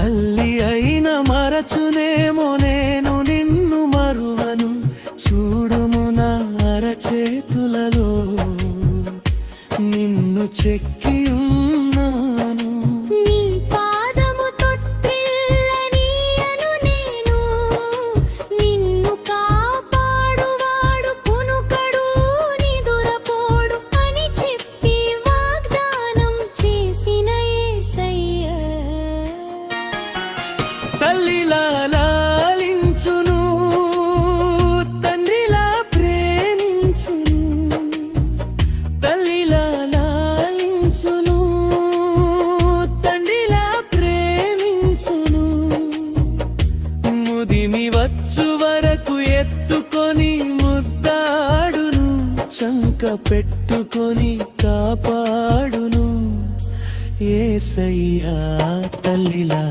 తల్లి అయిన మరచునేమో నేను నిన్ను మరువను, చూడుము నా అరచేతులలో నిన్ను చెక్కి ఉన్నాను. నీ పాదము తొట్టిల్లనీయను నేను, నిన్ను కాపాడువాడు కునుకడు నిదురపోడు అని చెప్పి వాగ్దానం చేసిన యేసయ్య. తల్లిలా లాలించును, తండ్రిలా ప్రేమించును. తల్లిలా లాలించును, తండ్రిలా ప్రేమించును. ముదిమి వచ్చు వరకు ఎత్తుకొని ముద్దాడును, చంక పెట్టుకొని కాపాడును యేసయ్యా తల్లిలా.